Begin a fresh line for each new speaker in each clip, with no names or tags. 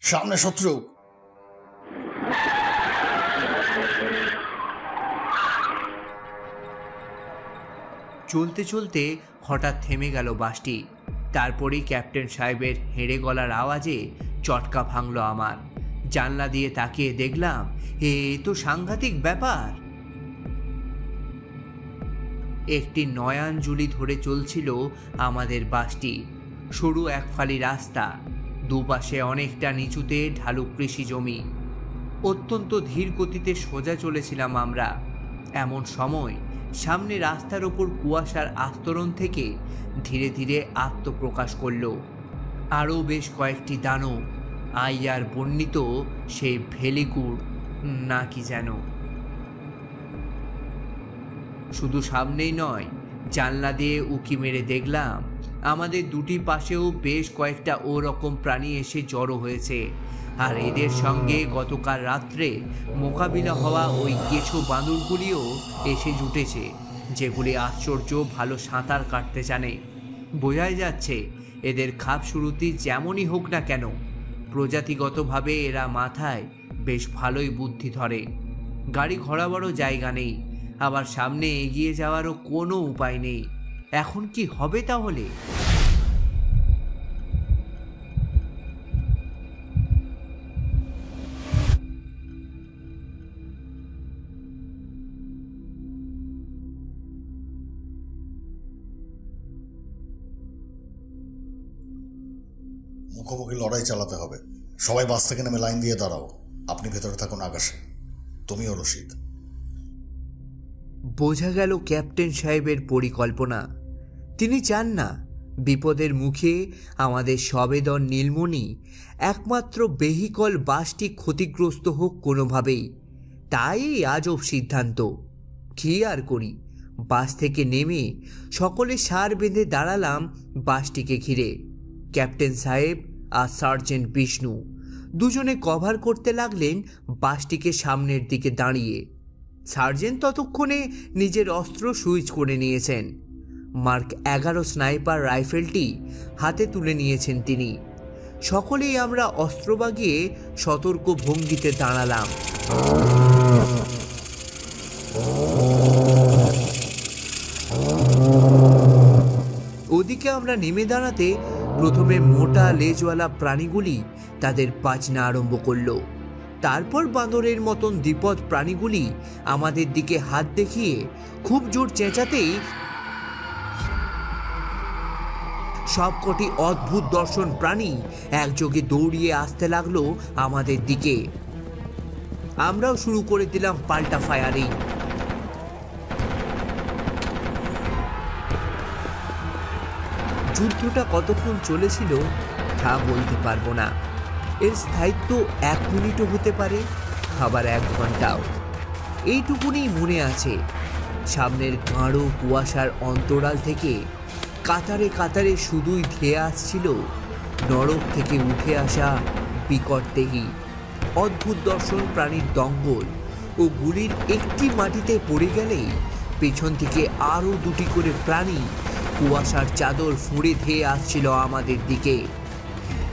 সামনে শত্রু।
চলতে চলতে হঠাৎ থেমে গেল বাসটি। তারপরেই ক্যাপ্টেন সাহেবের হেঁড়ে গলার আওয়াজে চটকা ভাঙল আমার। জানলা দিয়ে তাকিয়ে দেখলাম এ তো সাংঘাতিক ব্যাপার। একটি নয়াঞ্জলি ধরে চলছিল আমাদের বাসটি। সরু এক ফালি রাস্তা, দুপাশে অনেকটা নিচুতে ঢালু কৃষি জমি। অত্যন্ত ধীর গতিতে সোজা চলেছিলাম আমরা। এমন সময় সামনে রাস্তার ওপর কুয়াশার আস্তরণ থেকে ধীরে ধীরে আত্মপ্রকাশ করল আরও বেশ কয়েকটি দানব। আইয়ার বর্ণিত সেই ভেলিকুর না কি যেন। শুধু সামনেই নয়, জানলা দিয়ে উঁকি মেরে দেখলাম আমাদের দুটি পাশেও বেশ কয়েকটা ওরকম প্রাণী এসে জড়ো হয়েছে। আর এদের সঙ্গে গতকাল রাত্রে মোকাবিলা হওয়া ওই কেঁচো বাঁদরগুলিও এসে জুটেছে, যেগুলি আশ্চর্য ভালো সাঁতার কাটতে জানে। বোঝাই যাচ্ছে এদের খাপ শুরুতি যেমনই হোক না কেন, প্রজাতিগতভাবে এরা মাথায় বেশ ভালোই বুদ্ধি ধরে। গাড়ি ঘোরাবারও জায়গা নেই, আবার সামনে এগিয়ে যাওয়ারও কোনো উপায় নেই। এখন কি হবে তাহলে?
মুখোমুখি লড়াই চালাতে হবে। সবাই বাস থেকে নেমে লাইন দিয়ে দাঁড়াও। আপনি ভেতরে থাকুন আকাশে, তুমিও রশিদ।
বোঝা গেল ক্যাপ্টেন সাহেবের পরিকল্পনা। তিনি চান না বিপদের মুখে আমাদের সবেদন নীলমণি একমাত্র ভেহিকল বাসটি ক্ষতিগ্রস্ত হোক কোনোভাবেই। তাই আজব সিদ্ধান্ত। কি আর করি, বাস থেকে নেমে সকলে সার বেঁধে দাঁড়ালাম বাসটিকে ঘিরে। ক্যাপ্টেন সাহেব আর সার্জেন্ট বিষ্ণু দুজনে কভার করতে লাগলেন বাসটিকে সামনের দিকে দাঁড়িয়ে। সার্জেন্ট ততক্ষণে নিজের অস্ত্র সুইচ করে নিয়েছেন। মার্ক 11 স্নাইপার রাইফেলটি হাতে তুলে নিয়েছেন তিনি। সকলেই আমরা অস্ত্র বাগিয়ে সতর্ক ভঙ্গিতে দাঁড়ালাম। ওদিকে আমরা নেমে দাঁড়াতে প্রথমে মোটা লেজওয়ালা প্রাণীগুলি তাদের বাজনা আরম্ভ করলো। তারপর বাঁদরের মতন দ্বিপদ প্রাণীগুলি আমাদের দিকে হাত দেখিয়ে খুব জোর চেঁচাতেই সবকটি অদ্ভুত দর্শন প্রাণী একযোগে দৌড়িয়ে আসতে লাগলো আমাদের দিকে। আমরাও শুরু করে দিলাম পাল্টা ফায়ারিং। যুদ্ধটা কতক্ষণ চলেছিল তা বলতে পারবো না। এর স্থায়িত্ব 1 মিনিটও হতে পারে, আবার 1 ঘন্টাও। এইটুকুনি মনে আছে, সামনের গাঢ় কুয়াশার অন্তরাল থেকে কাতারে কাতারে শুধুই ধেয়ে আসছিল নরক থেকে উঠে আসা বিকট দেহী অদ্ভুত দর্শন প্রাণীর দঙ্গল। ও গুলির একটি মাটিতে পড়ে গেলেই পেছন থেকে আরও 2টি করে প্রাণী কুয়াশার চাদর ফুঁড়ে ধেয়ে আসছিল আমাদের দিকে।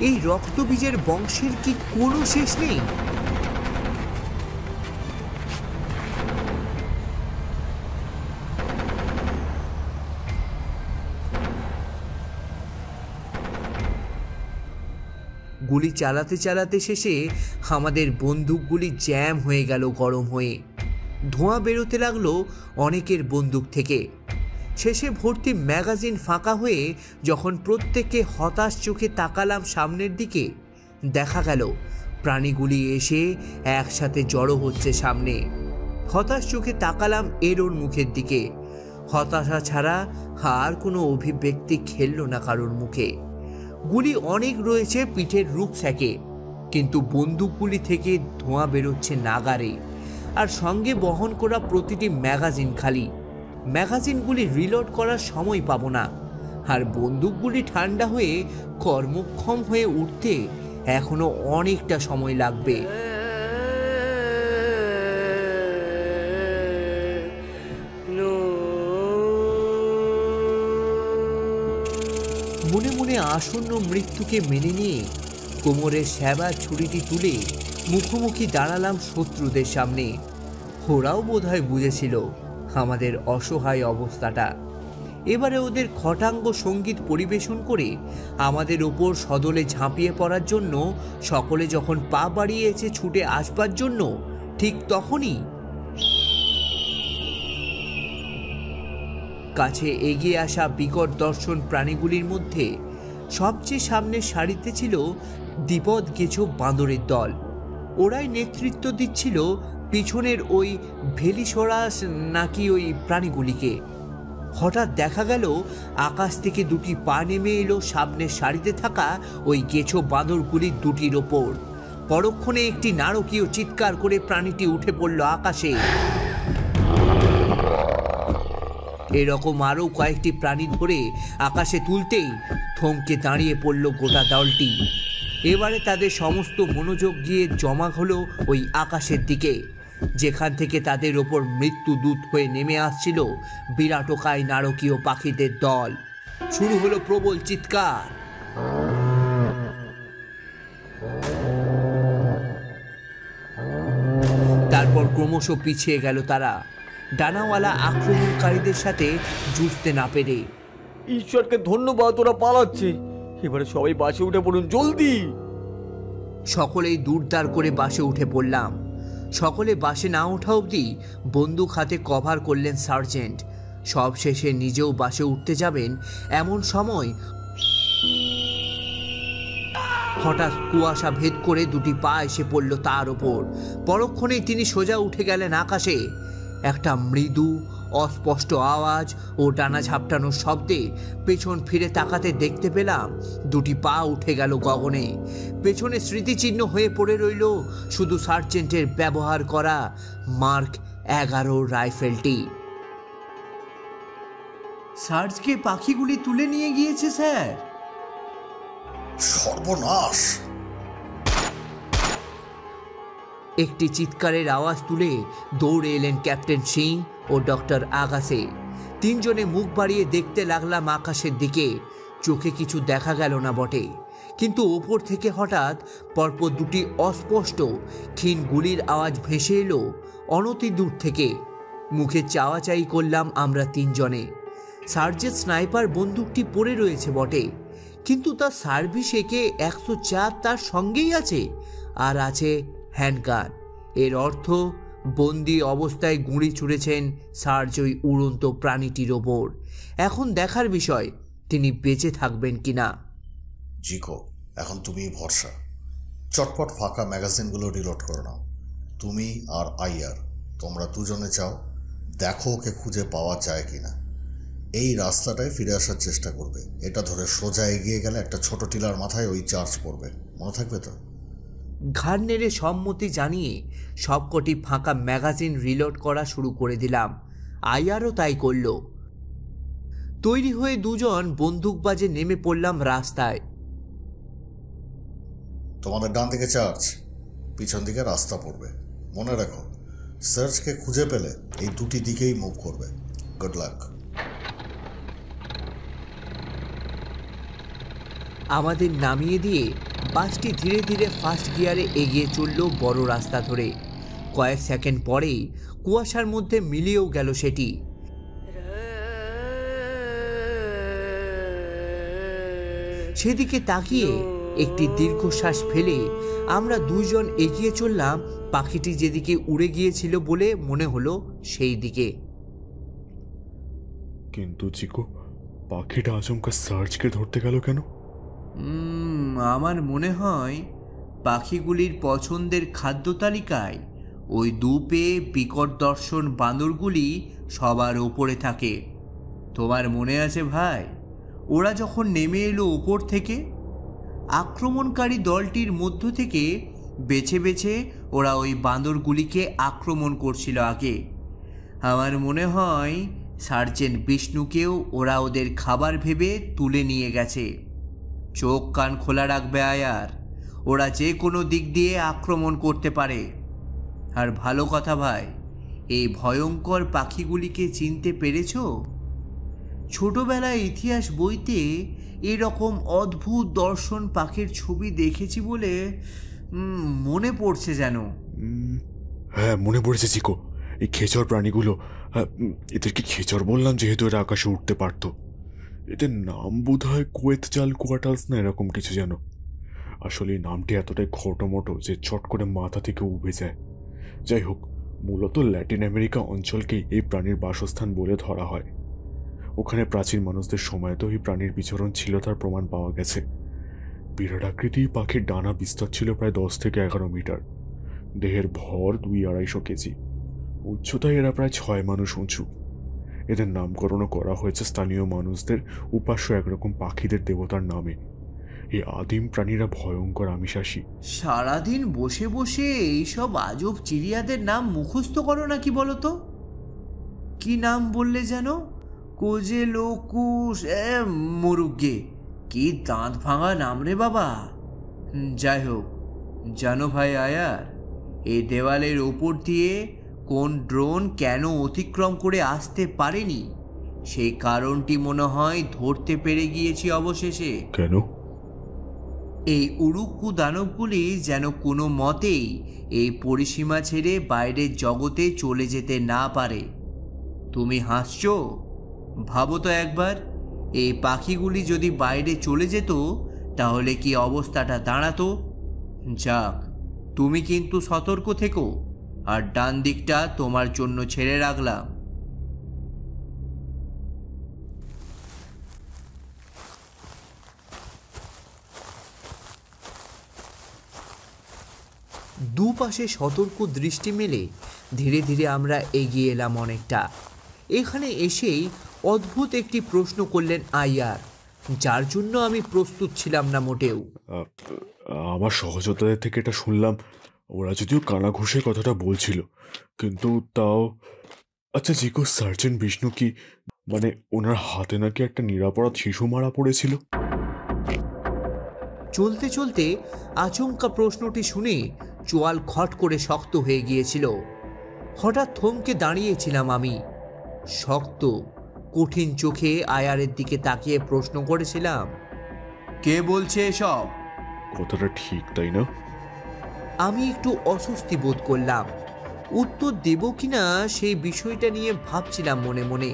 এই রক্তবীজের বংশের কি কোনো শেষ নেই? গুলি চালাতে চালাতে শেষে আমাদের বন্দুকগুলি জ্যাম হয়ে গেল গরম হয়ে। ধোঁয়া বেরোতে লাগলো অনেকের বন্দুক থেকে। শেষে ভর্তি ম্যাগাজিন ফাঁকা হয়ে যখন প্রত্যেকে হতাশ চোখে তাকালাম সামনের দিকে, দেখা গেল প্রাণীগুলি এসে একসাথে জড়ো হচ্ছে সামনে। হতাশ চোখে তাকালাম এরোর মুখের দিকে। হতাশা ছাড়া আর কোনো অভিব্যক্তি খেলল না কারোর মুখে। গুলি অনেক রয়েছে পিঠের রুকস্যাকে, কিন্তু বন্দুকগুলি থেকে ধোঁয়া বেরোচ্ছে নাগারে। আর সঙ্গে বহন করা প্রতিটি ম্যাগাজিন খালি। ম্যাগাজিনগুলি রিলোড করার সময় পাবো না। আর বন্দুকগুলি ঠান্ডা হয়ে কর্মক্ষম হয়ে উঠতে এখনো অনেকটা সময় লাগবে। মনে মনে আসন্ন মৃত্যুকে মেনে নিয়ে কোমরের শ্যাবা ছুরিটি তুলে মুখোমুখি দাঁড়ালাম শত্রুদের সামনে। ওরাও বোধহয় বুঝেছিল আমাদের অসহায় অবস্থাটা। এবারে ওদের খটাঙ্গ সঙ্গীত পরিবেশন করে আমাদের ওপর সদলে ঝাঁপিয়ে পড়ার জন্য সকলে যখন পা বাড়িয়েছে ছুটে আসবার জন্য, ঠিক তখনই কাছে এগিয়ে আসা বিকট দর্শন প্রাণীগুলির মধ্যে সবচেয়ে সামনের সারিতে ছিল দ্বিপদ গেছো বাঁদরের দল। ওরাই নেতৃত্ব দিচ্ছিল পিছনের ওই ভেলিসরাস নাকি ওই প্রাণীগুলিকে। হঠাৎ দেখা গেল আকাশ থেকে দুটি পা নেমে এলো সামনের সারিতে থাকা ওই গেছো বাঁদরগুলির দুটির ওপর। পরক্ষণে একটি নারকীয় চিৎকার করে প্রাণীটি উঠে পড়ল আকাশে। এরকম আরও কয়েকটি প্রাণী ধরে আকাশে তুলতেই থমকে দাঁড়িয়ে পড়ল গোটা দলটি। এবারে তাদের সমস্ত মনোযোগ গিয়ে জমা হলো ওই আকাশের দিকে, যেখান থেকে তাদের ওপর মৃত্যুদূত হয়ে নেমে আসছিল বিরাটকায় নারকীয় পাখিদের দল। শুরু হলো প্রবল চিৎকার। তারপর ক্রমশ পিছিয়ে গেল তারা, ডানাওয়ালা আক্রমণকারীদের সাথে যুঝতে না পেরে।
ঈশ্বরকে ধন্যবাদ, ওরা পালাচ্ছে। এবারে সবাই বাসে উঠে পড়ুন, জলদি।
সকলেই দুরদার করে বাসে উঠে পড়লাম। সকলে বাসে না ওঠা অবধি বন্দুক হাতে কভার করলেন সার্জেন্ট। সব শেষে নিজেও বাসে উঠতে যাবেন এমন সময় হঠাৎ কুয়াশা ভেদ করে দুটি পা এসে পড়ল তার ওপর। পরক্ষণেই তিনি সোজা উঠে গেলেন আকাশে। একটা মৃদু অস্পষ্ট আওয়াজ ও ডানা ঝাপটানোর শব্দে পেছন ফিরে তাকাতে দেখতে পেলাম দুটি পা উঠে গেল গগনে। পেছনে স্মৃতিচিহ্ন হয়ে পড়ে রইল শুধু সার্জেন্টের ব্যবহার করা মার্ক 11 রাইফেলটি। সার্জকে পাখিগুলি তুলে নিয়ে গিয়েছে স্যার।
সর্বনাশ!
একটি চিৎকারের আওয়াজ তুলে দৌড়ে এলেন ক্যাপ্টেন সিং ও ডক্টর আগাসে। তিনজনে মুখ বাড়িয়ে দেখতে লাগলাম আকাশের দিকে। চোখে কিছু দেখা গেল না বটে, কিন্তু ওপর থেকে হঠাৎ পরপর দুটি অস্পষ্ট ক্ষীণ গুলির আওয়াজ ভেসে এলো অনতি দূর থেকে। মুখে চাওয়াচাই করলাম আমরা তিনজনে। সার্জের স্নাইপার বন্দুকটি পড়ে রয়েছে বটে, কিন্তু তার সার্ভিস একে 104 তার সঙ্গেই আছে, আর আছে হ্যান্ডগান। এর অর্থ বন্দি অবস্থায় গুঁড়ি ছুঁড়েছেন সার্জ ওই উড়ন্ত প্রাণীটির ওপর। এখন দেখার বিষয় তিনি বেঁচে থাকবেন কিনা।
জিকো, এখন তুমি ভরসা। চটপট ফাঁকা ম্যাগাজিনগুলো রিলোড করে নাও। তুমি আর আইয়ার, তোমরা দুজনে চাও দেখো ওকে খুঁজে পাওয়া যায় কিনা। এই রাস্তাটায় ফিরে আসার চেষ্টা করবে। এটা ধরে সোজা এগিয়ে গেলে একটা ছোট টিলার মাথায় ওই চার্জ পড়বে, মনে থাকবে তো?
ঘাড় নেড়ে সম্মতি জানিয়ে সবকটি ফাঁকা ম্যাগাজিন রিলোড করা শুরু করে দিলাম। আইয়ারও তাই করল। তৈরি হয়ে দুজন বন্দুকবাজে নেমে পড়লাম রাস্তায়।
তোমাদের ডান দিকে চার্জ, পিছন দিকে রাস্তা পড়বে। মনে রাখো, সার্চকে খুঁজে পেলে এই দুটি দিকেই মুভ করবে। Good luck.
আমাদের নামিয়ে দিয়ে বাসটি ধীরে ধীরে ফার্স্ট গিয়ারে এগিয়ে চলল বড় রাস্তা ধরে। কয়েক সেকেন্ড পরেই কুয়াশার মধ্যে মিলিয়েও গেল সেটি। সেদিকে তাকিয়ে একটি দীর্ঘশ্বাস ফেলে আমরা দুইজন এগিয়ে চললাম পাখিটি যেদিকে উড়ে গিয়েছিল বলে মনে হলো সেই দিকে।
কিন্তু চিকো, পাখিটা আচমকা সার্চকে ধরতে গেল কেন?
আমার মনে হয় পাখিগুলির পছন্দের খাদ্য তালিকায় ওই দুপে বিকট দর্শন বাঁদরগুলি সবার ওপরে থাকে। তোমার মনে আছে ভাই, ওরা যখন নেমে এলো ওপর থেকে, আক্রমণকারী দলটির মধ্য থেকে বেছে বেছে ওরা ওই বাঁদরগুলিকে আক্রমণ করছিল আগে। আমার মনে হয় সার্জেন্ট বিষ্ণুকেও ওরা ওদের খাবার ভেবে তুলে নিয়ে গেছে। চোখ কান খোলা রাখবে আয়ার, ওরা যে কোনো দিক দিয়ে আক্রমণ করতে পারে। আর ভালো কথা ভাই, এই ভয়ঙ্কর পাখিগুলিকে চিনতে পেরেছ? ছোটবেলায় ইতিহাস বইতে এরকম অদ্ভুত দর্শন পাখির ছবি দেখেছি বলে মনে পড়ছে যেন।
হ্যাঁ, মনে পড়েছে চিকো। এই খেচর প্রাণীগুলো, এদেরকে খেচর বললাম যেহেতু এরা আকাশে উঠতে পারতো। এদের নাম বোধ হয় কোয়েতজাল কোয়াটালস না এরকম কিছু যেন। আসলে এই নামটি এতটাই খটোমটো যে চট করে মাথা থেকে উবে যায়। যাই হোক, মূলত ল্যাটিন আমেরিকা অঞ্চলকেই এই প্রাণীর বাসস্থান বলে ধরা হয়। ওখানে প্রাচীন মানুষদের সময়তেও এই প্রাণীর বিচরণ ছিল তার প্রমাণ পাওয়া গেছে। বিরাট আকৃতি পাখির ডানা বিস্তার ছিল প্রায় 10 থেকে 11 মিটার। দেহের ভর 2-250 কেজি। উচ্চতায় এরা প্রায় 6 মানুষ উঁচু। এদের নামকরণও করা হয়েছে স্থানীয় মানুষদের উপাস্য একরকম পাখিদের দেবতার নামে। এই আদিম প্রাণীরা ভয়ঙ্কর আমিষাশী।
সারাদিন বসে বসে এইসব আজব চিড়িয়াদের নাম মুখস্থ করো নাকি বলো তো? কি নাম বললে যেন? কোজেলোকুস, মরুগে, কি দাঁত ভাঙা নাম রে বাবা। যাই হোক, জানো ভাই আয়ার, এই দেওয়ালের ওপর দিয়ে কোন ড্রোন কেন অতিক্রম করে আসতে পারেনি সেই কারণটি মনে হয় ধরতে পেরে গিয়েছি অবশেষে।
কেন?
এই উড়ুক্কু দানবগুলি যেন কোনো মতেই এই পরিসীমা ছেড়ে বাইরের জগতে চলে যেতে না পারে। তুমি হাসছো? ভাবো তো একবার, এই পাখিগুলি যদি বাইরে চলে যেত তাহলে কি অবস্থাটা দাঁড়াতো। যাক, তুমি কিন্তু সতর্ক থেকো, আর ডান দিকটা তোমার জন্য ছেড়ে রাখলাম। দুপাশে সতর্ক দৃষ্টি মেলে ধীরে ধীরে আমরা এগিয়ে এলাম অনেকটা। এখানে এসেই অদ্ভুত একটি প্রশ্ন করলেন আইয়ার, যার জন্য আমি প্রস্তুত ছিলাম না মোটেও।
আমার সহযোদ্ধাদের থেকে এটা শুনলাম, ওরা যদিও কানা ঘুষে কথাটা বলছিল, কিন্তু তাও। আচ্ছা জিকো, সার্জেন্ট বিষ্ণু কি, মানে ওনার হাতে নাকি একটা নিরাপরাধ শিশু মারা পড়েছিল?
চলতে চলতে আচমকা প্রশ্নটি শুনে চোয়াল খট করে শক্ত হয়ে গিয়েছিল। হঠাৎ থমকে দাঁড়িয়েছিলাম আমি। শক্ত কঠিন চোখে আয়ারের দিকে তাকিয়ে প্রশ্ন করেছিলাম, কে বলছে এসব?
কথাটা ঠিক, তাই না?
আমি একটু অস্বস্তি বোধ করলাম। উত্তর দেব কিনা সেই বিষয়টা নিয়ে ভাবছিলাম মনে মনে,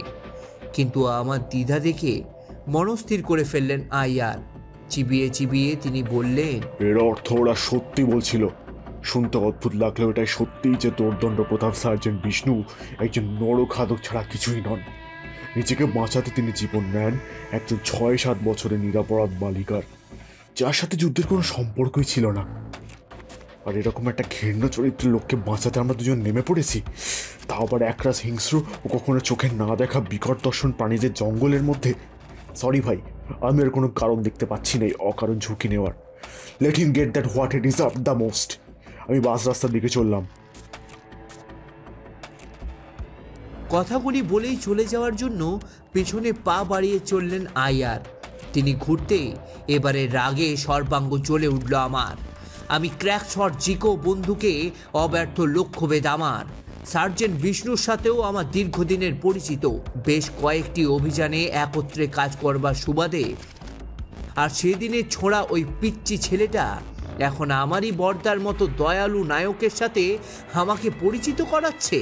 কিন্তু আমার দ্বিধা দেখে মনস্থির করে ফেললেন আইয়ার। চিবিয়ে চিবিয়ে তিনি বললেন,
এর অর্থ ওরা সত্যি বলছিল। শুনতে অদ্ভুত লাগলেও এটাই সত্যিই যে দোর্দণ্ড প্রতাপ সার্জেন্ট বিষ্ণু একজন নরখাদক ছাড়া কিছুই নন। নিজেকে বাঁচাতে তিনি জীবন নেন একজন 6-7 বছরের নিরাপরাধ বালিকার, যার সাথে যুদ্ধের কোনো সম্পর্কই ছিল না। আর এরকম একটা ঘৃণ্য চরিত্রের লোককে বাঁচাতে আমরা দুজন নেমে পড়েছি, তাও আবার একরাশ হিংস্র ও কখনো চোখে না দেখা বিকট দর্শন প্রাণীদের জঙ্গলের মধ্যে। সরি ভাই, আমি আর কোনো কারণ দেখতে পাচ্ছি না এই অকারণ ঝুঁকি নেওয়ার। Let him get that what he deserve the most. আমি বাস রাস্তার দিকে চললাম।
কথাগুলি বলেই চলে যাওয়ার জন্য পেছনে পা বাড়িয়ে চললেন আইয়ার। তিনি ঘুরতে এবারে রাগে সর্বাঙ্গ জ্বলে উঠল আমার। আমি ক্র্যাক শট জিকো বন্ধুকে অব্যর্থ লক্ষ্যভেদ আমার। সার্জেন্ট বিষ্ণুর সাথেও আমার দীর্ঘদিনের পরিচিত, বেশ কয়েকটি অভিযানে একত্রে কাজ করবার সুবাদে। আর সেদিনে ছোঁড়া ওই পিচ্চি ছেলেটা এখন আমারই বর্দার মতো দয়ালু নায়কের সাথে আমাকে পরিচিত করাচ্ছে।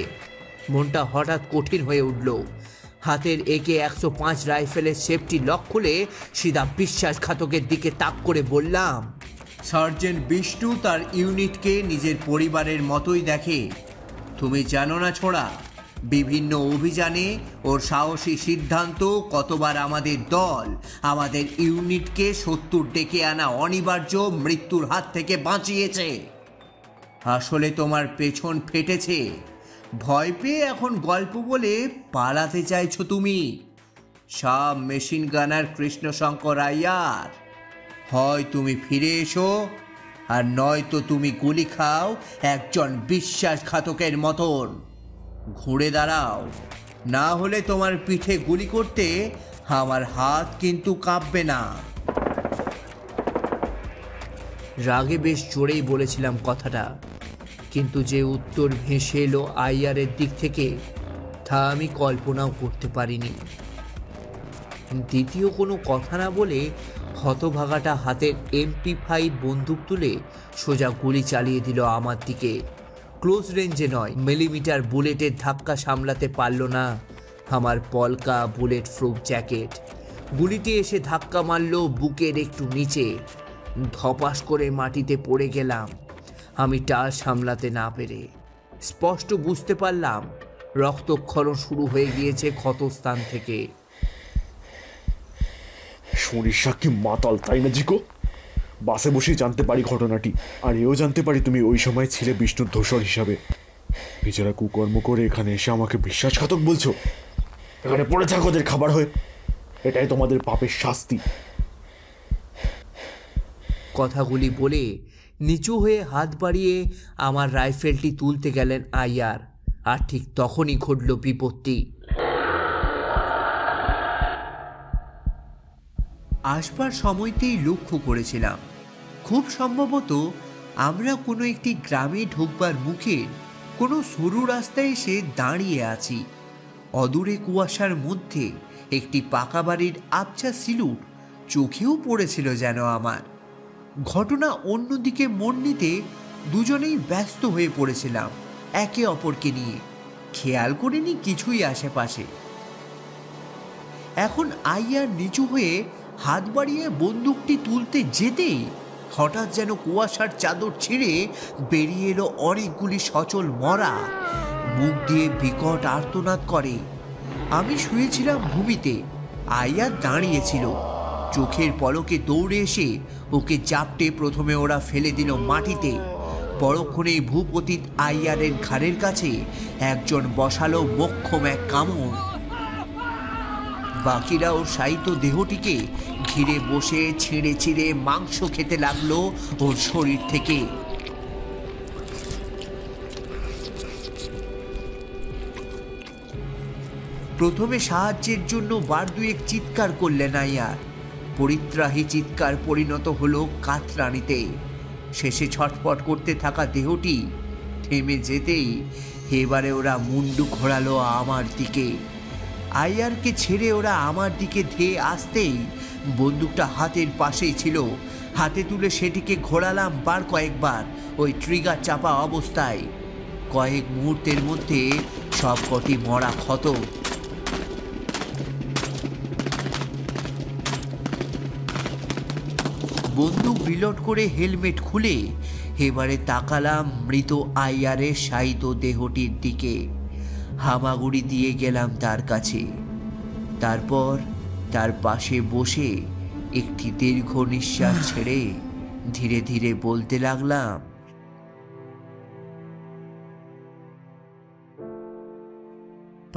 মনটা হঠাৎ কঠিন হয়ে উঠল। হাতের একে 105 রাইফেলের সেফটি লক খুলে সিধা বিশ্বাসঘাতকের দিকে তাক করে বললাম, সার্জেন্ট বিষ্ণু তার ইউনিটকে নিজের পরিবারের মতোই দেখে। তুমি জানো না ছোড়া, বিভিন্ন অভিযানে ওর সাহসী সিদ্ধান্ত কতবার আমাদের দল, আমাদের ইউনিটকে 70 ডেকে আনা অনিবার্য মৃত্যুর হাত থেকে বাঁচিয়েছে। আসলে তোমার পেছন ফেটেছে, ভয় পেয়ে এখন গল্প বলে পালাতে চাইছো তুমি। সব মেশিন গানার কৃষ্ণশঙ্কর আইয়ার, হয় তুমি ফিরে এসো, আর নয়তো তুমি গুলি খাও একজন বিশ্বাসঘাতকের মতন। ঘুরে দাঁড়াও, না হলে তোমার পিঠে গুলি করতে আমার হাত কিন্তু কাঁপবে না। রাগে বেশ জোরেই বলেছিলাম কথাটা, কিন্তু যে উত্তর ভেসে এলো আইয়ারের দিক থেকে তা আমি কল্পনাও করতে পারিনি। দ্বিতীয় কোনো কথা না বলে হতভাগাটা হাতের MP5 বন্দুক তুলে সোজা গুলি চালিয়ে দিল আমার দিকে। ক্লোজ রেঞ্জে নয়, মিলিমিটার বুলেটের ধাক্কা সামলাতে পারল না আমার পলকা বুলেট প্রুফ জ্যাকেট। গুলিটি এসে ধাক্কা মারল বুকের একটু নিচে। ধপাস করে মাটিতে পড়ে গেলাম আমি টাল সামলাতে না পেরে। স্পষ্ট বুঝতে পারলাম রক্তক্ষরণ শুরু হয়ে গিয়েছে ক্ষতস্থান থেকে।
সরিষা কি মাতাল, তাই না জিকো? বাসে বসেই জানতে পারি ঘটনাটি, আর এও জানতে পারি তুমি ওই সময় ছিলে বিষ্ণুর ধূসর হিসাবে। নিজেরা কুকর্ম করে এখানে এসে আমাকে বিশ্বাসঘাতক বলছো? এখানে পড়ে থাকো ওদের খাবার হয়ে, এটাই তোমাদের পাপের শাস্তি।
কথাগুলি বলে নিচু হয়ে হাত বাড়িয়ে আমার রাইফেলটি তুলতে গেলেন আইয়ার, আর ঠিক তখনই ঘটল বিপত্তি। আসবার সময়তেই লক্ষ্য করেছিলাম খুব সম্ভবত আমরা কোনো একটি গ্রামে ঢুকবার মুখের কোনো সরু রাস্তায় এসে দাঁড়িয়ে আছি। অদূরে কুয়াশার মধ্যে একটি পাকা বাড়ির আবছা সিলুট চোখেও পড়েছিল যেন আমার। ঘটনা অন্যদিকে মোড় নিতে দুজনেই ব্যস্ত হয়ে পড়েছিলাম একে অপরকে নিয়ে, খেয়াল করিনি কিছুই আশেপাশে। এখন আইয়ার নিচু হয়ে হাত বাড়িয়ে বন্দুকটি তুলতে যেতেই হঠাৎ যেন কুয়াশার চাদর ছিঁড়ে বেরিয়ে এলো অনেকগুলি সচল মরা, মুখ দিয়ে বিকট আর্তনাদ করে। আমি শুয়েছিলাম ভূমিতে, আইয়ার দাঁড়িয়েছিল। চোখের পলকে দৌড়ে এসে ওকে চাপটে প্রথমে ওরা ফেলে দিল মাটিতে। পরক্ষণেই ভূপতিত আইয়ারের ঘাড়ের কাছে একজন বসালো মোক্ষম এক কামড়। বাকিরা ওর শায়িত দেহটিকে ঘিরে বসে ছিঁড়ে ছিঁড়ে মাংস খেতে লাগলো ওর শরীর থেকে। প্রথমে সাহায্যের জন্য বার দুয়েক চিৎকার করলেন আইয়ার। পরিত্রাহী চিৎকার পরিণত হলো কাতরানিতে। শেষে ছটফট করতে থাকা দেহটি থেমে যেতেই এবারে ওরা মুন্ডু ঘোরালো আমার দিকে। আইয়ারকে ছেড়ে ওরা আমার দিকে ধেয়ে আসতেই বন্দুকটা হাতের পাশেই ছিল, হাতে তুলে সেটিকে ঘোরালাম বার কয়েকবার ওই ট্রিগার চাপা অবস্থায়। কয়েক মুহূর্তের মধ্যে সবকটি মরা ক্ষত। বন্দুক রিলোড করে হেলমেট খুলে এবারে তাকালাম মৃত আইয়ারের শায়িত দেহটির দিকে। হামাগুড়ি দিয়ে গেলাম তার কাছে। তারপর তার পাশে বসে একটি দীর্ঘ নিঃশ্বাস ছেড়ে ধীরে ধীরে বলতে লাগলাম,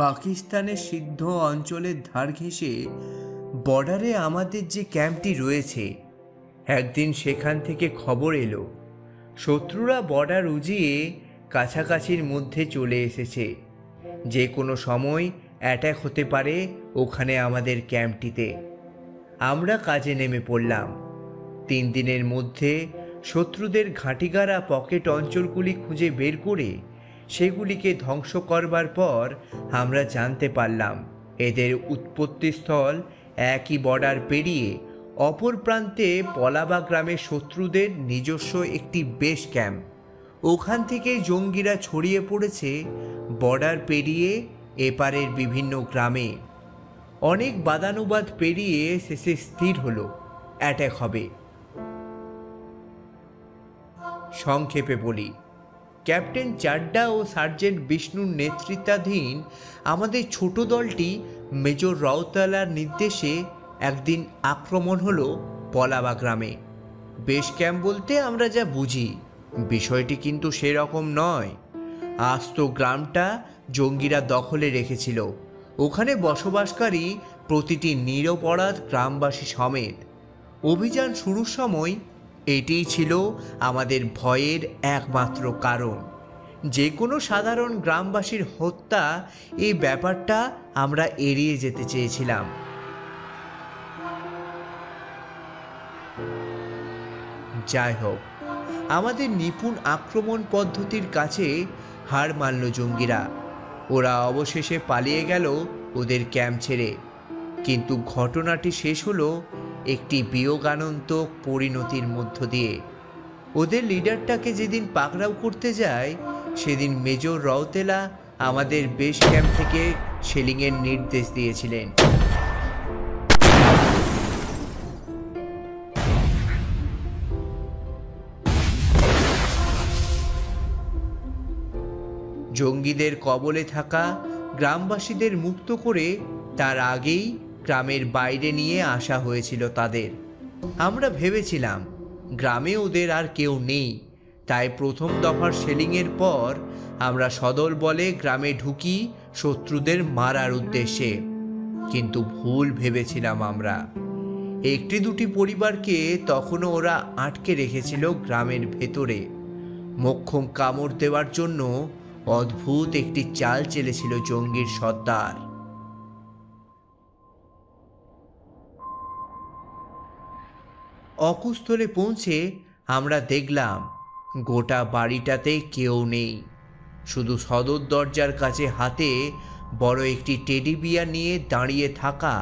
পাকিস্তানের সিদ্ধ অঞ্চলের ধার ঘেঁষে বর্ডারে আমাদের যে ক্যাম্পটি রয়েছে, একদিন সেখান থেকে খবর এলো শত্রুরা বর্ডার উজিয়ে কাছাকাছির মধ্যে চলে এসেছে। যে কোনো সময় অ্যাটাক হতে পারে ওখানে আমাদের ক্যাম্পটিতে। আমরা কাজে নেমে পড়লাম। 3 দিনের মধ্যে শত্রুদের ঘাঁটিগাড়া পকেট অঞ্চলগুলি খুঁজে বের করে সেগুলিকে ধ্বংস করবার পর আমরা জানতে পারলাম এদের উৎপত্তিস্থল একই বর্ডার পেরিয়ে অপর প্রান্তে পলাবা গ্রামের শত্রুদের নিজস্ব একটি বেস ক্যাম্প। ওখান থেকে জঙ্গিরা ছড়িয়ে পড়েছে বর্ডার পেরিয়ে এপারের বিভিন্ন গ্রামে। অনেক বাদানুবাদ পেরিয়ে শেষে স্থির হলো অ্যাটাক হবে। সংক্ষেপে বলি, ক্যাপ্টেন চাড্ডা ও সার্জেন্ট বিষ্ণুর নেতৃত্বাধীন আমাদের ছোট দলটি মেজর রাউতালার নির্দেশে একদিন আক্রমণ হলো পলাবা গ্রামে। বেস ক্যাম্প বলতে আমরা যা বুঝি বিষয়টি কিন্তু সেরকম নয়। আস্ত গ্রামটা জঙ্গিরা দখলে রেখেছিল। ওখানে বসবাসকারী প্রতিটি নিরপরাধ গ্রামবাসী সমেত। অভিযান শুরুর সময় এটিই ছিল আমাদের ভয়ের একমাত্র কারণ। যে কোনো সাধারণ গ্রামবাসীর হত্যা, এই ব্যাপারটা আমরা এড়িয়ে যেতে চেয়েছিলাম। যাই হোক, আমাদের নিপুণ আক্রমণ পদ্ধতির কাছে হার মানল জঙ্গিরা। ওরা অবশেষে পালিয়ে গেল ওদের ক্যাম্প ছেড়ে। কিন্তু ঘটনাটি শেষ হলো একটি বিয়োগানন্তক পরিণতির মধ্য দিয়ে। ওদের লিডারটাকে যেদিন পাকড়াও করতে যায় সেদিন মেজর রওতেলা আমাদের বেস ক্যাম্প থেকে শেলিংয়ের নির্দেশ দিয়েছিলেন। জঙ্গিদের কবলে থাকা গ্রামবাসীদের মুক্ত করে তার আগেই গ্রামের বাইরে নিয়ে আসা হয়েছিল তাদের। আমরা ভেবেছিলাম গ্রামে ওদের আর কেউ নেই, তাই প্রথম দফার শেলিংয়ের পর আমরা সদল বলে গ্রামে ঢুকি শত্রুদের মারার উদ্দেশ্যে। কিন্তু ভুল ভেবেছিলাম আমরা। একটি দুটি পরিবারকে তখনও ওরা আটকে রেখেছিল গ্রামের ভেতরে। মোক্ষম কামড় দেওয়ার জন্য অদ্ভুত একটি চাল চেলেছিল জঙ্গির সর্দার। অকুস্থলে পৌঁছে আমরা দেখলাম গোটা বাড়িটাতে কেউ নেই, শুধু সদর দরজার কাছে হাতে বড় একটি টেডি বিয়ার নিয়ে দাঁড়িয়ে থাকা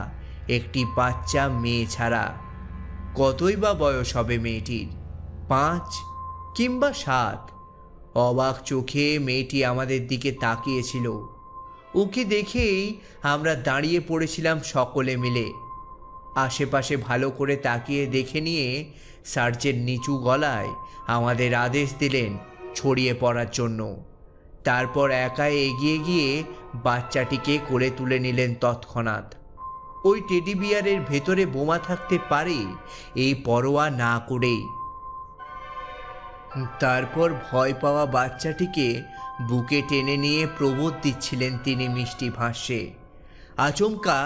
একটি বাচ্চা মেয়ে ছাড়া। কতই বা বয়স হবে মেয়েটির, 5 কিংবা 7। অবাক চোখে মেয়েটি আমাদের দিকে তাকিয়েছিল। ওকে দেখেই আমরা দাঁড়িয়ে পড়েছিলাম সকলে মিলে। আশেপাশে ভালো করে তাকিয়ে দেখে নিয়ে সার্জেন্ট নিচু গলায় আমাদের আদেশ দিলেন ছড়িয়ে পড়ার জন্য। তারপর একাই এগিয়ে গিয়ে বাচ্চাটিকে কোলে তুলে নিলেন তৎক্ষণাৎ। ওই টেডি বিয়ারের ভেতরে বোমা থাকতে পারে এই পরোয়া না করেই। তারপর ভয় পাওয়া বাচ্চাটিকে বুকে টেনে নিয়ে প্রবোধ দিচ্ছিলেন তিনি মিষ্টি ভাষ্যে। আচমকা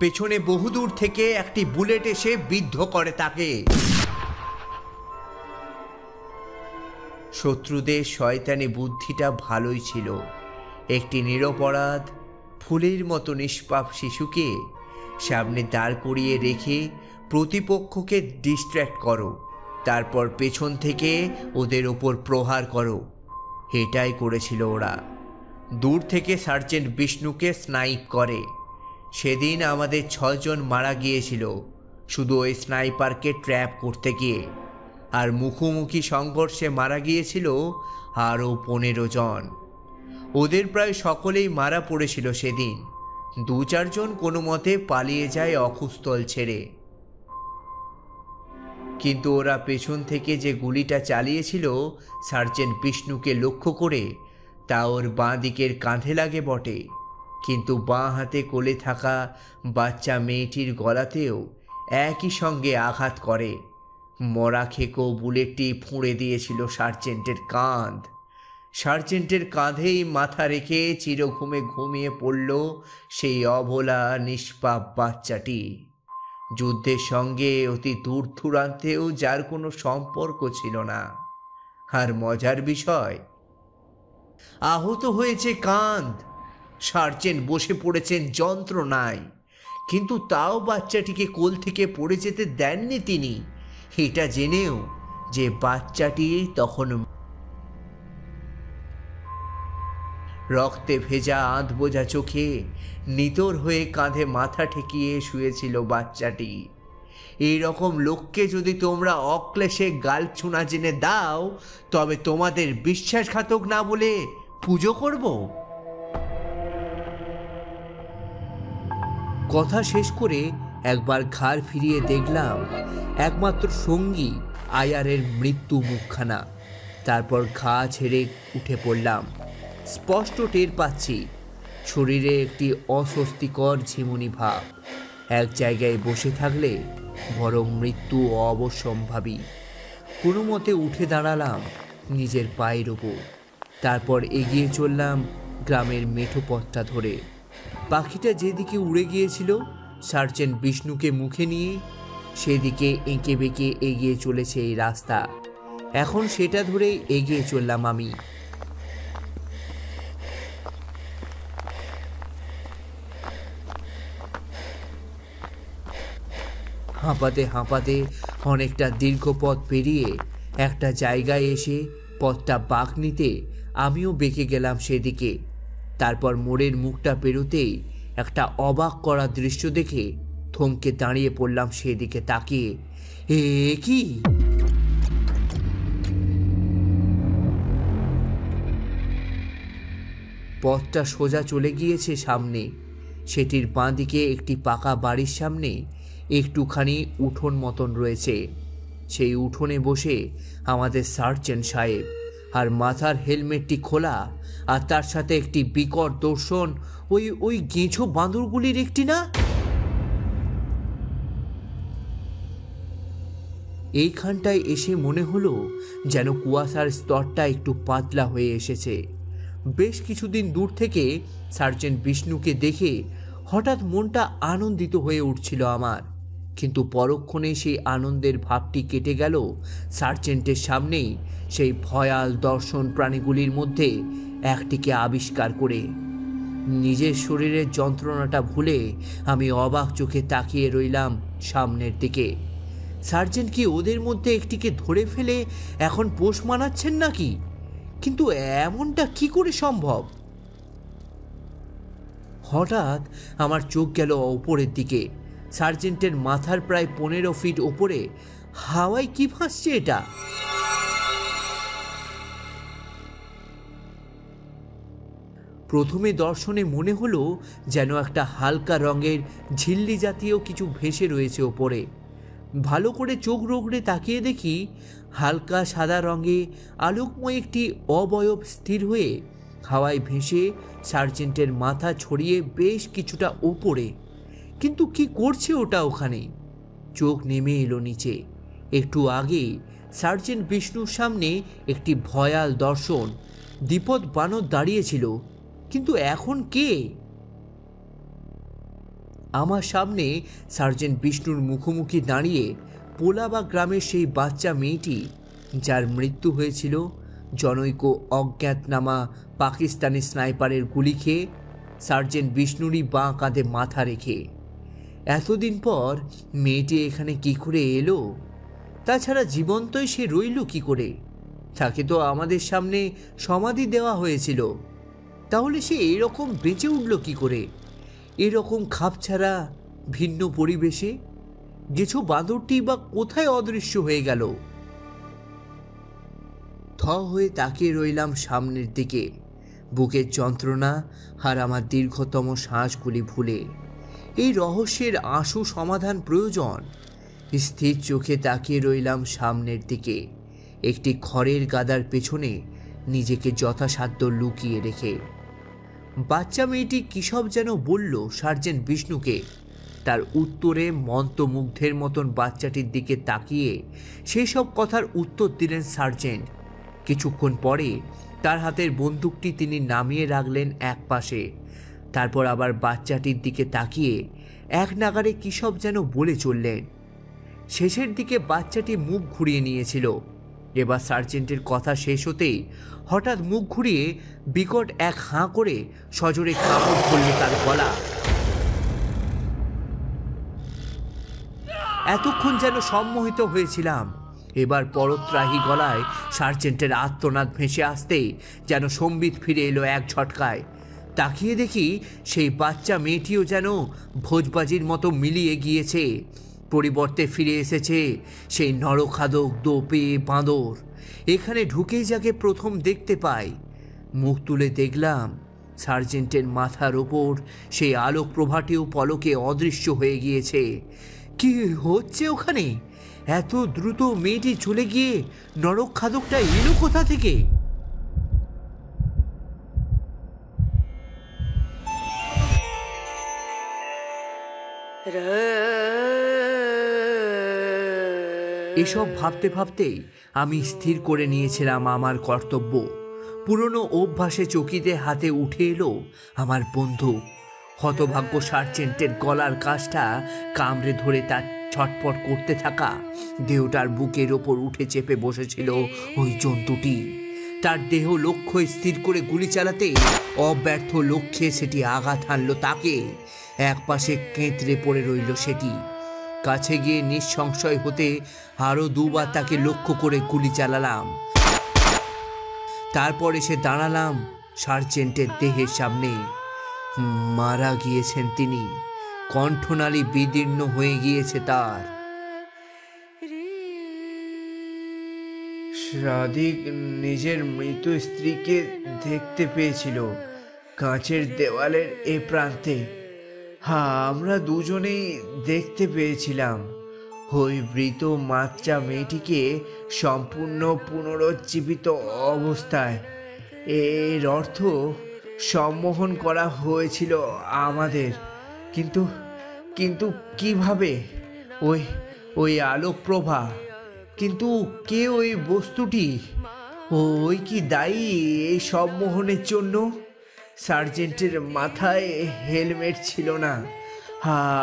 পেছনে বহুদূর থেকে একটি বুলেট এসে বিদ্ধ করে তাকে। শত্রুদের শয়তানি বুদ্ধিটা ভালোই ছিল। একটি নিরপরাধ ফুলের মতো নিষ্পাপ শিশুকে সামনে দাঁড় করিয়ে রেখে প্রতিপক্ষকে ডিস্ট্র্যাক্ট করো, তারপর পেছন থেকে ওদের ওপর প্রহার করো। এটাই করেছিল ওরা। দূর থেকে সার্জেন্ট বিষ্ণুকে স্নাইপ করে। সেদিন আমাদের 6 জন মারা গিয়েছিল শুধু ওই স্নাইপারকে ট্র্যাপ করতে গিয়ে, আর মুখোমুখি সংঘর্ষে মারা গিয়েছিল আরও 15 জন। ওদের প্রায় সকলেই মারা পড়েছিল সেদিন। 2-4 জন কোনো মতে পালিয়ে যায় অকুস্থল ছেড়ে। কিন্তু ওরা পেছন থেকে যে গুলিটা চালিয়েছিল সার্জেন্ট বিষ্ণুকে লক্ষ্য করে, তা ওর বাঁ দিকের কাঁধে লাগে বটে, কিন্তু বাঁ হাতে কোলে থাকা বাচ্চা মেয়েটির গলাতেও একই সঙ্গে আঘাত করে। মরা খেকো বুলেটটি ফুঁড়ে দিয়েছিল সার্জেন্টের কাঁধ। সার্জেন্টের কাঁধেই মাথা রেখে চিরঘুমে ঘুমিয়ে পড়ল সেই অবলা নিষ্পাপ বাচ্চাটি। যুদ্ধের সঙ্গে অতি দূর দূরান্তেও যার কোনো সম্পর্ক ছিল না। আর মজার বিষয়, আহত হয়েছে কাঁধ, সার্জেন্ট বসে পড়েছেন যন্ত্রণায়, কিন্তু তাও বাচ্চাটিকে কোল থেকে পড়ে যেতে দেননি তিনি, এটা জেনেও যে বাচ্চাটি তখন রক্তে ভেজা আধ বোঝা চোখে নিতর হয়ে কাঁধে মাথা ঠেকিয়ে শুয়েছিল বাচ্চাটি। এই রকম লোককে যদি তোমরা অক্লেশে গাল ছুঁড়া জেনে দাও, তবে তোমাদের বিশ্বাসঘাতক না বলে পুজো করব? কথা শেষ করে একবার ঘাড় ফিরিয়ে দেখলাম একমাত্র সঙ্গী আয়ারের মৃত্যু মুখখানা। তারপর ঘা ছেড়ে উঠে পড়লাম। স্পষ্ট টের পাচ্ছি শরীরে একটি অস্বস্তিকর ঝিমুনি ভাব। এক জায়গায় বসে থাকলে বরং মৃত্যু অবশ্যম্ভাবী। কোনো মতে উঠে দাঁড়ালাম নিজের পায়ের ওপর। তারপর এগিয়ে চললাম গ্রামের মেঠো পথটা ধরে। পাখিটা যেদিকে উড়ে গিয়েছিল সার্জেন্ট বিষ্ণুকে মুখে নিয়ে, সেদিকে এঁকে বেঁকে এগিয়ে চলেছে এই রাস্তা। এখন সেটা ধরে এগিয়ে চললাম আমি। হাঁপাতে হাঁপাতে অনেকটা দীর্ঘ পথ পেরিয়ে একটা জায়গায় এসে পথটা বাঁক নিতে আমিও বেঁকে গেলাম সেদিকে। তারপর মোড়ের মুখটা পেরোতেই একটা অবাক করা দৃশ্য দেখে থমকে দাঁড়িয়ে পড়লাম সেদিকে তাকিয়ে। এ কি? পথটা সোজা চলে গিয়েছে সামনে। সেটির বাঁ দিকে একটি পাকা বাড়ির সামনে একটুখানি উঠোন মতন রয়েছে। সেই উঠোনে বসে আমাদের সার্জেন্ট সাহেব, আর মাথার হেলমেটটি খোলা, আর তার সাথে একটি বিকট দর্শন ওই গেঁছো বাঁদরগুলির একটি না। এইখানটায় এসে মনে হলো যেন কুয়াশার স্তরটা একটু পাতলা হয়ে এসেছে। বেশ কিছুদিন দূর থেকে সার্জেন্ট বিষ্ণুকে দেখে হঠাৎ মনটা আনন্দিত হয়ে উঠছিল আমার, কিন্তু পরক্ষণে সেই আনন্দের ভাবটি কেটে গেল সার্জেন্টের সামনেই সেই ভয়াল দর্শন প্রাণীগুলির মধ্যে একটিকে আবিষ্কার করে। নিজের শরীরের যন্ত্রণাটা ভুলে আমি অবাক চোখে তাকিয়ে রইলাম সামনের দিকে। সার্জেন্ট কি ওদের মধ্যে একটিকে ধরে ফেলে এখন পোষ মানাচ্ছেন নাকি? কিন্তু এমনটা কি করে সম্ভব? হঠাৎ আমার চোখ গেল ওপরের দিকে। সার্জেন্টের মাথার প্রায় 15 ফিট ওপরে হাওয়ায় কি ভাসছে এটা? প্রথমে দর্শনে মনে হলো যেন একটা হালকা রঙের ঝিল্লি জাতীয় কিছু ভেসে রয়েছে ওপরে। ভালো করে চোখ রগড়ে তাকিয়ে দেখি হালকা সাদা রঙে আলোকময় একটি অবয়ব স্থির হয়ে হাওয়ায় ভেসে সার্জেন্টের মাথা ছড়িয়ে বেশ কিছুটা ওপরে। কিন্তু কি করছে ওটা ওখানে? চোখ নেমে এলো নিচে। একটু আগে সার্জেন্ট বিষ্ণুর সামনে একটি ভয়াল দর্শন দ্বিপদ বানর দাঁড়িয়েছিল, কিন্তু এখন কে? আমার সামনে সার্জেন্ট বিষ্ণুর মুখোমুখি দাঁড়িয়ে পোলাবা গ্রামের সেই বাচ্চা মেয়েটি, যার মৃত্যু হয়েছিল জনৈক অজ্ঞাতনামা পাকিস্তানি স্নাইপারের গুলি খেয়ে সার্জেন্ট বিষ্ণুরই বাঁ কাঁধে মাথা রেখে। এতদিন পর মেয়েটি এখানে কি করে এলো? তাছাড়া জীবন্তই সে রইল কি করে? তাকে তো আমাদের সামনে সমাধি দেওয়া হয়েছিল। তাহলে সে এরকম বেঁচে উঠল কি করে এরকম খাপছাড়া ভিন্ন পরিবেশে? গেছো বাঁদরটি বা কোথায় অদৃশ্য হয়ে গেল? থ হয়ে তাকিয়ে রইলাম সামনের দিকে, বুকের যন্ত্রণা আর আমার দীর্ঘতম শ্বাসগুলি ভুলে। এই রহস্যের আশু সমাধান প্রয়োজন। স্থির চোখে তাকিয়ে রইলাম সামনের দিকে, একটি খড়ের গাদার পেছনে নিজেকে যথাসাধ্য লুকিয়ে রেখে। বাচ্চা মেয়েটি কী সব যেন বলল সার্জেন্ট বিষ্ণুকে। তার উত্তরে মন্ত্রমুগ্ধের মতন বাচ্চাটির দিকে তাকিয়ে সেসব কথার উত্তর দিলেন সার্জেন্ট। কিছুক্ষণ পরে তার হাতের বন্দুকটি তিনি নামিয়ে রাখলেন এক পাশে। তারপর আবার বাচ্চাটির দিকে তাকিয়ে এক নাগাড়ে কী সব যেন বলে চললেন। শেষের দিকে বাচ্চাটি মুখ ঘুরিয়ে নিয়েছিল। এবার সার্জেন্টের কথা শেষ হতেই হঠাৎ মুখ ঘুরিয়ে বিকট এক হাঁ করে সজোরে কাপড় ধরল তার গলা। এতক্ষণ যেন সম্মোহিত হয়েছিলাম। এবার পরত্রাহী গলায় সার্জেন্টের আর্তনাদ ভেসে আসতেই যেন সম্বিত ফিরে এলো এক ঝটকায়। তাকিয়ে দেখি সেই বাচ্চা মেয়েটিও যেন ভোজবাজির মতো মিলিয়ে গিয়েছে। পরিবর্তে ফিরে এসেছে সেই নরখাদক দোপে বাঁদর। এখানে ঢুকেই যাকে প্রথম দেখতে পাই। মুখ তুলে দেখলাম সার্জেন্টের মাথার ওপর সেই আলোক প্রভাটিও পলকে অদৃশ্য হয়ে গিয়েছে। কি হচ্ছে ওখানে? এত দ্রুত মেয়েটি চলে গিয়ে নরখাদকটা এলো কোথা থেকে? এসব ভাবতে ভাবতেই আমি স্থির করে নিয়েছিলাম আমার কর্তব্য। পুরনো অভ্যাসে চকিতে হাতে উঠে এলো আমার বন্ধু। হতভাগ্য সার্জেন্টের গলার কাছটা কামড়ে ধরে তার ছটফট করতে থাকা দেহটার বুকের ওপর উঠে চেপে বসেছিল ওই জন্তুটি। তার দেহ লক্ষ্য স্থির করে গুলি চালাতে অব্যর্থ লক্ষ্যে সেটি আঘাত হানল তাকে। এক পাশে কেঁতরে পড়ে রইল সেটি। কাছে গিয়ে নিঃসংশয় হতে আরও দুবার তাকে লক্ষ্য করে গুলি চালালাম। তারপর এসে দাঁড়ালাম সার্জেন্টের দেহের সামনে। মারা গিয়েছেন তিনি। কণ্ঠনালী বিদীর্ণ হয়ে গিয়েছে তার। সাদিক নিজের মৃত স্ত্রীকে দেখতে পেয়েছিল কাঁচের দেওয়ালের এ প্রান্তে। হ্যাঁ, আমরা দুজনেই দেখতে পেয়েছিলাম ওই মৃত বাচ্চা মেয়েটিকে সম্পূর্ণ পুনরুজ্জীবিত অবস্থায়। এর অর্থ সম্মোহন করা হয়েছিল আমাদের, কিন্তু কিন্তু কিভাবে? ওই ওই আলোকপ্রভা, কিন্তু কে ওই বস্তুটি? ওই কি দায়ী এই সম্মোহনের জন্য? সার্জেন্টের মাথায় হেলমেট ছিল না,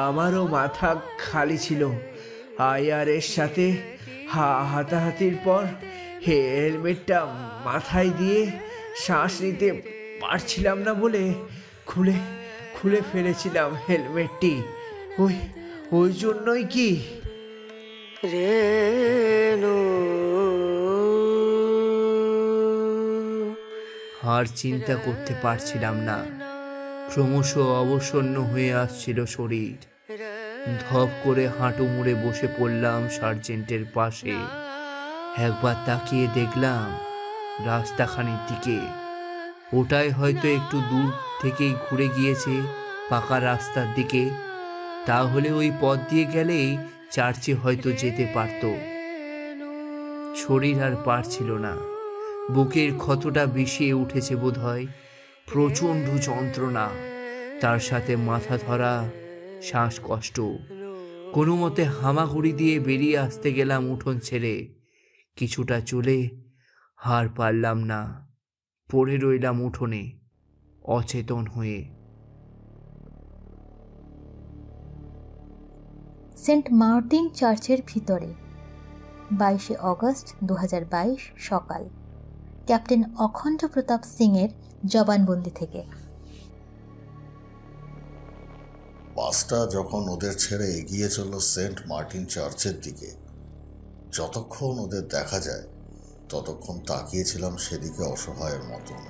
আমারও মাথা খালি ছিল। আয়ারের সাথে হাতাহাতির পর হেলমেটটা মাথায় দিয়ে শ্বাস নিতে পারছিলাম না বলে খুলে খুলে ফেলেছিলাম হেলমেটটি। ওই ওই জন্যই কি? আর চিন্তা করতে পারছিলাম না। ক্রমশ অবসন্ন হয়ে আসছিল শরীর। ধপ করে হাঁটু মুড়ে বসে পড়লাম সার্জেন্টের পাশে। একবার তাকিয়ে দেখলাম রাস্তাখানির দিকে। ওটাই হয়তো একটু দূর থেকেই ঘুরে গিয়েছে পাকা রাস্তার দিকে। তাহলে ওই পথ দিয়ে গেলেই চার্চে হয়তো যেতে পারত। শরীর আর পারছিল না। বুকের ক্ষতটা বিষিয়ে উঠেছে বোধহয়। প্রচণ্ড যন্ত্রণা, তার সাথে মাথা ধরা, শ্বাসকষ্ট। কোনো মতে হামাগুড়ি দিয়ে বেরিয়ে আসতে গেলাম উঠোন ছেড়ে। কিছুটা চলে আর পারলাম না, পড়ে রইলাম উঠোনে অচেতন হয়ে।
সেন্ট মার্টিন চার্চের ভিতরে 22শে অগস্ট 2022 সকাল। ক্যাপ্টেন অখণ্ড প্রতাপ সিংয়ের জবানবন্দি থেকে।
বাসটা যখন ওদের ছেড়ে এগিয়ে চলল সেন্ট মার্টিন চার্চের দিকে, যতক্ষণ ওদের দেখা যায় ততক্ষণ তাকিয়েছিলাম সেদিকে অসহায়ের মতন।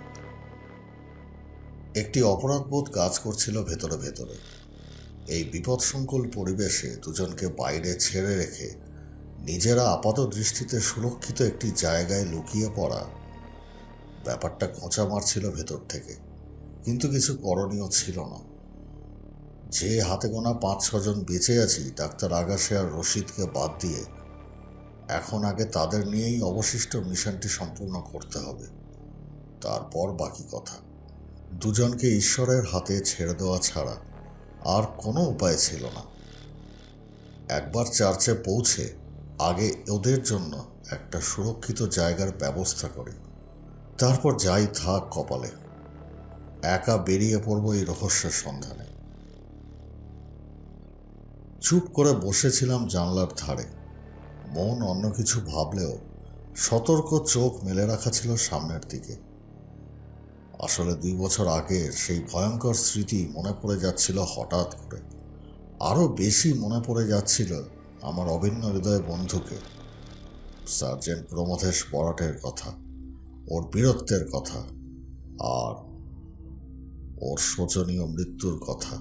একটি অপরাধবোধ কাজ করছিল ভেতরে ভেতরে। এই বিপদসংকুল পরিবেশে দুজনকে বাইরে ছেড়ে রেখে নিজেরা আপাত দৃষ্টিতে সুরক্ষিত একটি জায়গায় লুকিয়ে পড়া, ব্যাপারটা খোঁচা মারছিল ভেতর থেকে। কিন্তু কিছু করণীয় ছিল না। যে হাতে গোনা 5-6 জন বেঁচে আছি, ডাক্তার আগাশে আর রশিদকে বাদ দিয়ে, এখন আগে তাদের নিয়েই অবশিষ্ট মিশনটি সম্পূর্ণ করতে হবে। তারপর বাকি কথা। দুজনকে ঈশ্বরের হাতে ছেড়ে দেওয়া ছাড়া আর কোনো উপায় ছিল না। একবার চার্চে পৌঁছে আগে ওদের জন্য একটা সুরক্ষিত জায়গার ব্যবস্থা করি, তারপর যাই থাক কপালে। একা বেরিয়ে পড়ব এই রহস্যের সন্ধানে। চুপ করে বসেছিলাম জানলার ধারে। মন অন্য কিছু ভাবলেও সতর্ক চোখ মেলে রাখা ছিল সামনের দিকে। আসলে 2 বছর আগের সেই ভয়ঙ্কর স্মৃতি মনে পড়ে যাচ্ছিল হঠাৎ করে। আরো বেশি মনে পড়ে যাচ্ছিল আমার অভিন্ন হৃদয় বন্ধুকে, সার্জেন্ট প্রমথেশ বরাটের কথা, ওর বীরত্বের কথা, আর ওর শোচনীয় মৃত্যুর কথা।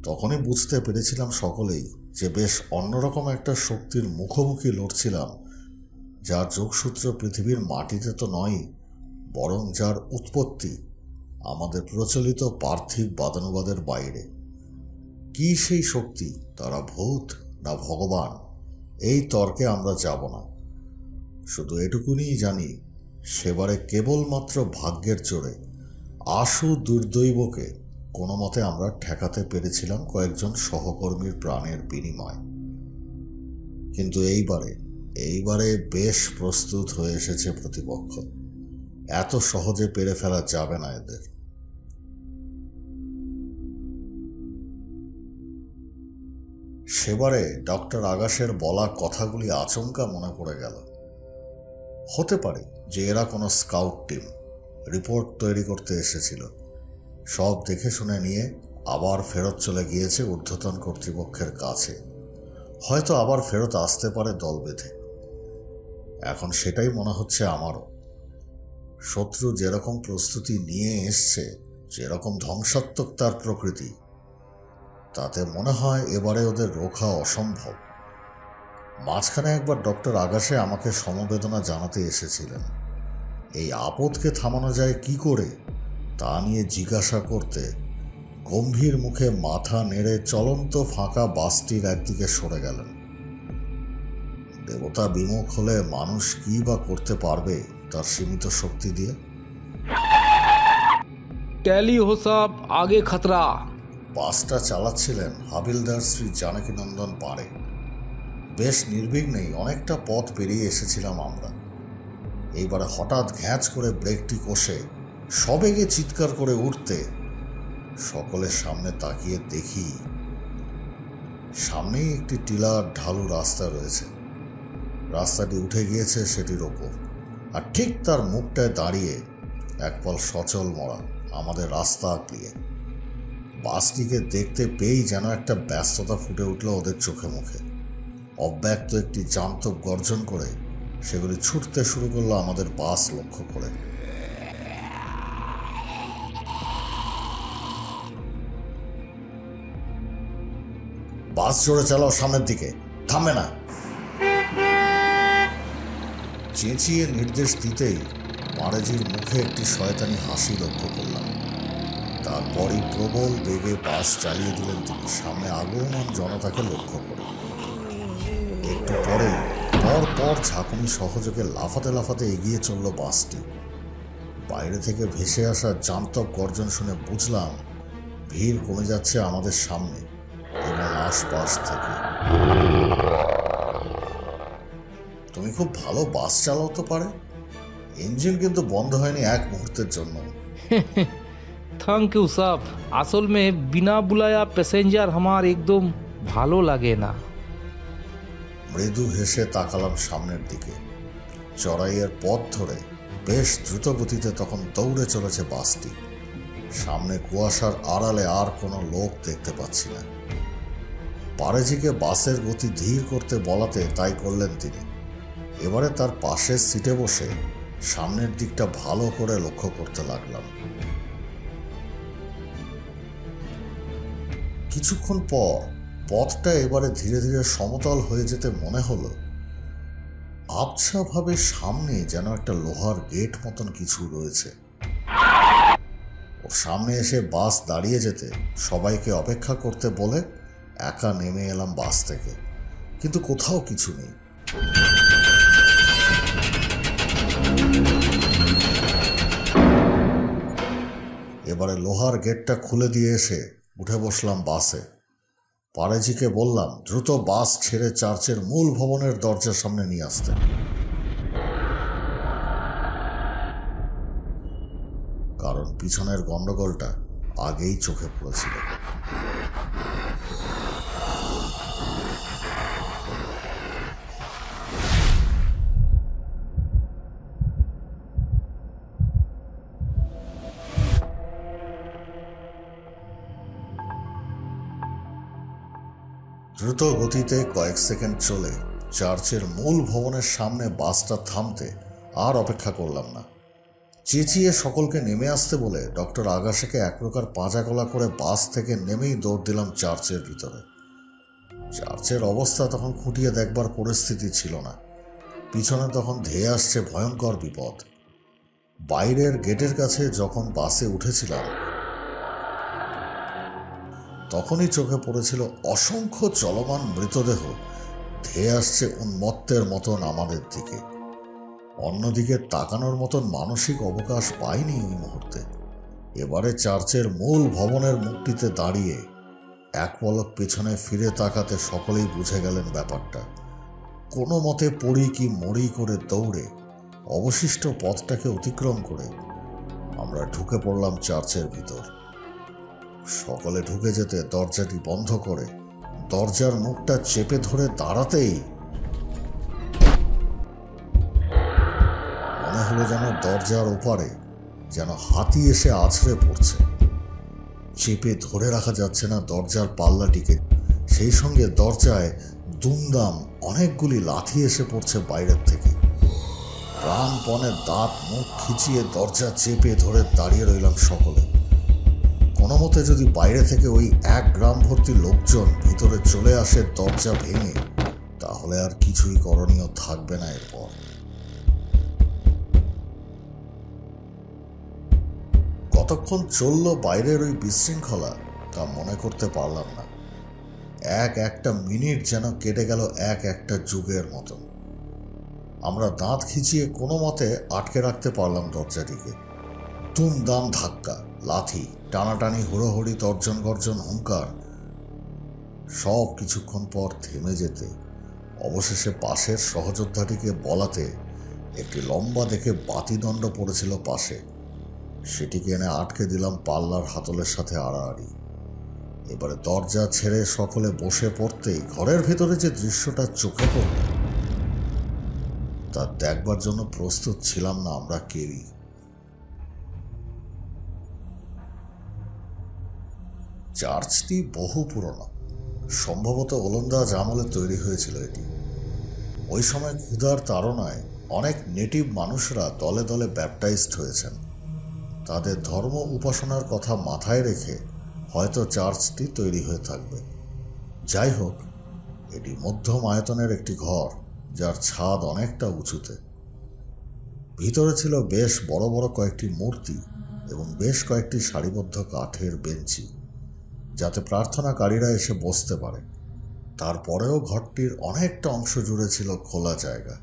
তখনই বুঝতে পেরেছিলাম সকলেই যে বেশ অন্যরকম একটা শক্তির মুখোমুখি লড়ছিলাম, যার যোগসূত্র পৃথিবীর মাটিতে তো নয়, বরং যার উৎপত্তি আমাদের প্রচলিত পার্থিব বাদানুবাদের বাইরে। কি সেই শক্তি? তারা ভূত না ভগবান? এই তর্কে আমরা যাব না। শুধু এটুকুনিই জানি, সেবারে কেবলমাত্র ভাগ্যের জোরে আশু দুর্দৈবকে কোনো মতে আমরা ঠেকাতে পেরেছিলাম কয়েকজন সহকর্মীর প্রাণের বিনিময়। কিন্তু এইবারে বেশ প্রস্তুত হয়ে এসেছে প্রতিপক্ষ। এত সহজে পেরে ফেলা যাবে না এদের। সেবারে ডক্টর আগাশের বলা কথাগুলি আচমকা মনে পড়ে গেল। হতে পারে যে এরা কোনো স্কাউট টিম রিপোর্ট তৈরি করতে এসেছিল, সব দেখে শুনে নিয়ে আবার ফেরত চলে গিয়েছে ঊর্ধ্বতন কর্তৃপক্ষের কাছে। হয়তো আবার ফেরত আসতে পারে দল বেঁধে। এখন সেটাই মনে হচ্ছে আমারও। শত্রু যেরকম প্রস্তুতি নিয়ে এসছে, যেরকম ধ্বংসাত্মক তার প্রকৃতি, তাতে মনে হয় এবারে ওদের রোখা অসম্ভব। মাঝখানে একবার ডক্টর আকাশে আমাকে সমবেদনা জানাতে এসেছিলেন। এই আপদকে থামানো যায় কি করে তা নিয়ে জিজ্ঞাসা করতে গম্ভীর মুখে মাথা নেড়ে চলন্ত ফাঁকা বাসটির একদিকে সরে গেলেন। দেবতা বিমুখ হলে মানুষ কি বা করতে পারবে তার সীমিত শক্তি দিয়ে?
टैली हो साहब, आगे खतरा।
বাসটা চালাচ্ছিলেন হাবিলদার শ্রী জানকীনন্দন পাড়ে। বেশ নির্বিঘ্নেই অনেকটা পথ পেরিয়ে এসেছিলাম আমরা। এইবারে হঠাৎ ঘ্যাঁচ করে ব্রেকটি কষে সবেগে চিৎকার করে উঠতে সকলের সামনে তাকিয়ে দেখি সামনেই একটি টিলার ঢালু রাস্তা রয়েছে। রাস্তাটি উঠে গিয়েছে সেটির ওপর, আর ঠিক তার মুখটায় দাঁড়িয়ে একপল সচল মরা আমাদের রাস্তা আঁকড়িয়ে। বাসটিকে দেখতে পেয়েই যেন একটা ব্যস্ততা ফুটে উঠল ওদের চোখে মুখে। অব্যক্ত একটি জান্তব গর্জন করে সেগুলি ছুটতে শুরু করলো আমাদের বাস লক্ষ্য করে। বাস জোরে চালাও সামনের দিকে, থামবে না। চেঁচিয়ে নির্দেশ দিতেই মারেজির মুখে একটি শয়তানি হাসি লক্ষ্য করলাম। তারপরই প্রবল বেগে বাস চালিয়ে দিলেন তিনি সামনে আগমন জনতাকে লক্ষ্য করে। একটু পরে পর ঝাঁকুনি সহযোগে লাফাতে লাফাতে এগিয়ে চলল বাসটি। বাইরে থেকে ভেসে আসা জান্তব গর্জন শুনে বুঝলাম ভিড় কমে যাচ্ছে আমাদের সামনে এবং আশপাশ থেকে। তুমি খুব ভালো বাস চালাতে পারে। ইঞ্জিন কিন্তু বন্ধ হয়নি এক মুহূর্তের জন্য।
थैंक यू साहब, असल में बिना बुलाया पैसेंजर हमार एकदम ভালো লাগে না।
মৃদু হেসে তাকালাম সামনের দিকে। চড়াইয়ের পথ ধরে বেশ দ্রুত গতিতে তখন দৌড়ে চলেছে বাসটি। সামনে কুয়াশার আড়ালে আর কোনো লোক দেখতে পাচ্ছি না। পারেজিকে বাসের গতি ধীর করতে বলাতে তাই করলেন তিনি। এবারে তার পাশের সিটে বসে সামনের দিকটা ভালো করে লক্ষ্য করতে লাগলাম। কিছুক্ষণ পর পথটা এবারে ধীরে ধীরে সমতল হয়ে যেতে মনে হলো আবছাভাবে সামনে যেন একটা লোহার গেট মতন কিছু রয়েছে। ওর সামনে এসে বাস দাঁড়িয়ে যেতে সবাইকে অপেক্ষা করতে বলে একা নেমে এলাম বাস থেকে, কিন্তু কোথাও কিছু নেই। এবারে লোহার গেটটা খুলে দিয়ে এসে উঠে বসলাম বাসে। পারেজিকে বললাম দ্রুত বাস ছেড়ে চার্চের মূল ভবনের দরজার সামনে নিয়ে আসতে। কারণ পিছনের গন্ডগোলটা আগেই চোখে পড়েছিল। দ্রুত গতিতে কয়েক সেকেন্ড চলে চার্চের মূল ভবনের সামনে বাসটা থামতে আর অপেক্ষা করলাম না। চেঁচিয়ে সকলকে নেমে আসতে বলে ডক্টর আগাশেকে এক প্রকার পাঁজাকলা করে বাস থেকে নেমেই দৌড় দিলাম চার্চের ভিতরে। চার্চের অবস্থা তখন খুঁটিয়ে দেখবার পরিস্থিতি ছিল না। পিছনে তখন ধেয়ে আসছে ভয়ঙ্কর বিপদ। বাইরের গেটের কাছে যখন বাসে উঠেছিলাম তখনই চোখে পড়েছিল অসংখ্য চলমান মৃতদেহ ধেয়ে আসছে উন্মত্তের মতন আমাদের দিকে। অন্যদিকে তাকানোর মতন মানসিক অবকাশ পাইনি ওই মুহূর্তে। এবারে চার্চের মূল ভবনের মুখটিতে দাঁড়িয়ে এক পলক পেছনে ফিরে তাকাতে সকলেই বুঝে গেলেন ব্যাপারটা। কোনো মতে পড়ি কি মরি করে দৌড়ে অবশিষ্ট পথটাকে অতিক্রম করে আমরা ঢুকে পড়লাম চার্চের ভিতর। সকলে ঢুকে যেতে দরজাটি বন্ধ করে দরজার মুখটা চেপে ধরে দাঁড়াতেই মনে হলো যেন দরজার ওপারে যেন হাতি এসে আছড়ে পড়ছে। চেপে ধরে রাখা যাচ্ছে না দরজার পাল্লাটিকে। সেই সঙ্গে দরজায় দুমদাম অনেকগুলি লাথি এসে পড়ছে বাইরের থেকে। প্রাণপণে দাঁত মুখ খিচিয়ে দরজা চেপে ধরে দাঁড়িয়ে রইলাম সকলে। কোনো মতে যদি বাইরে থেকে ওই 1 গ্রাম ভর্তি লোকজন ভিতরে চলে আসে দরজা ভেঙে, তাহলে আর কিছুই করণীয় থাকবে না এরপর। কতক্ষণ চলল বাইরের ওই বিশৃঙ্খলা তা মনে করতে পারলাম না। একটা মিনিট যেন কেটে গেল একটা যুগের মতো। আমরা দাঁত খিচিয়ে কোনো মতে আটকে রাখতে পারলাম দরজাটিকে। দুমদাম ধাক্কা, লাথি, টানাটানি, হুড়োহুড়ি, তর্জন গর্জন, হুঙ্কার, সব কিছুক্ষণ পর থেমে যেতে অবশেষে পাশের সহযোদ্ধাটিকে বলাতে একটি লম্বা দেখে বাতিদণ্ড পড়েছিল পাশে, সেটিকে এনে আটকে দিলাম পাল্লার হাতলের সাথে আড়াআড়ি। এবারে দরজা ছেড়ে সকলে বসে পড়তেই ঘরের ভেতরে যে দৃশ্যটা চোখে পড়ল তা দেখবার জন্য প্রস্তুত ছিলাম না আমরা কেউই। চার্চটি বহু পুরনো, সম্ভবত ওলন্দাজ আমলে তৈরি হয়েছিল এটি। ওই সময় ক্ষুধার তাড়নায় অনেক নেটিভ মানুষরা দলে দলে ব্যাপটাইজড হয়েছেন। তাদের ধর্ম উপাসনার কথা মাথায় রেখে হয়তো চার্চটি তৈরি হয়ে থাকবে। যাই হোক, এটি মধ্যম আয়তনের একটি ঘর, যার ছাদ অনেকটা উঁচুতে। ভিতরে ছিল বেশ বড় বড় কয়েকটি মূর্তি এবং বেশ কয়েকটি সারিবদ্ধ কাঠের বেঞ্চি, যাতে প্রার্থনাকারীরা এসে বসতে পারে। তারপরেও ঘরটির অনেকটা অংশ জুড়ে ছিল খোলা জায়গা।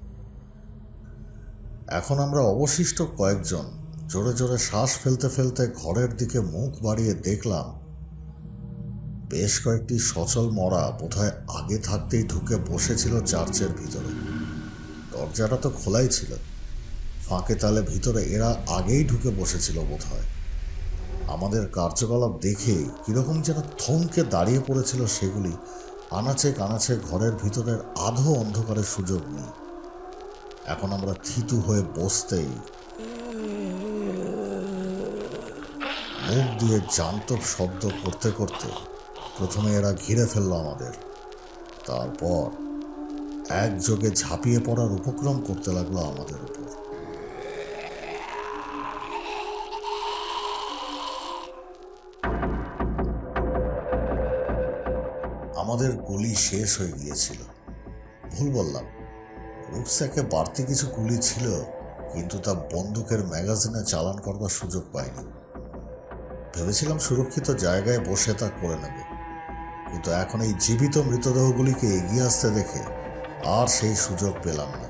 এখন আমরা অবশিষ্ট কয়েকজন জোরে জোরে শ্বাস ফেলতে ফেলতে ঘরের দিকে মুখ বাড়িয়ে দেখলাম বেশ কয়েকটি সচল মরা বোধহয় আগে থাকতেই ঢুকে বসেছিল চার্চের ভিতরে। দরজাটা তো খোলাই ছিল, ফাঁকে তালে ভিতরে এরা আগেই ঢুকে বসেছিল বোধহয়। আমাদের কার্যকলাপ দেখে কিরকম যেন থমকে দাঁড়িয়ে পড়েছিল সেগুলি। আনাচে কানাচে ঘরের ভিতরের আধো অন্ধকারের সুযোগ নেই। এখন আমরা থিতু হয়ে বসতেই মুখ দিয়ে জান্তব শব্দ করতে করতে প্রথমে এরা ঘিরে ফেলল আমাদের। তারপর একযোগে ঝাঁপিয়ে পড়ার উপক্রম করতে লাগলো আমাদের উপর। আমাদের গুলি শেষ হয়ে গিয়েছিল। ভুল বললাম, রুকস্যাকে বাড়তি কিছু গুলি ছিল, কিন্তু তা বন্দুকের ম্যাগাজিনে চালান করবার সুযোগ পাইনি। ভেবেছিলাম সুরক্ষিত জায়গায় বসে তা করে নেব, কিন্তু এখন এই জীবিত মৃতদেহগুলিকে এগিয়ে আসতে দেখে আর সেই সুযোগ পেলাম না।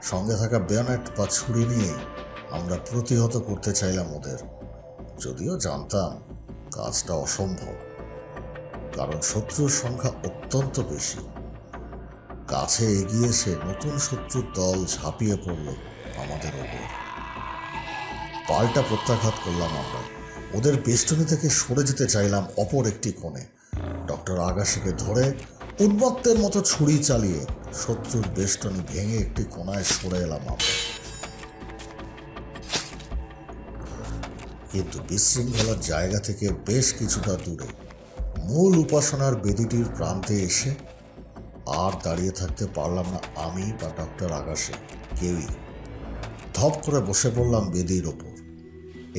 সঙ্গে থাকা বেয়নেট বা ছুরি নিয়ে আমরা প্রতিহত করতে চাইলাম ওদের, যদিও জানতাম কাজটা অসম্ভব, কারণ শত্রুর সংখ্যা অত্যন্ত বেশি। কাছে এগিয়ে এসে নতুন শত্রুর দল ঝাঁপিয়ে পড়ল আমাদের ওপর। পাল্টা প্রত্যাঘাত করলাম আমরা। ওদের বেষ্টনী থেকে সরে যেতে চাইলাম অপর একটি কোণে। ডক্টর আগাশীকে ধরে উন্মত্তের মতো ছুরি চালিয়ে শত্রুর বেষ্টনী ভেঙে একটি কোণায় সরে এলাম আমরা। কিন্তু বিশৃঙ্খলার জায়গা থেকে বেশ কিছুটা দূরে মূল উপাসনার বেদিটির প্রান্তে এসে আর দাঁড়িয়ে থাকতে পারলাম না আমি বা ডক্টর আগাশী, কেউই। ধপ করে বসে পড়লাম বেদির ওপর।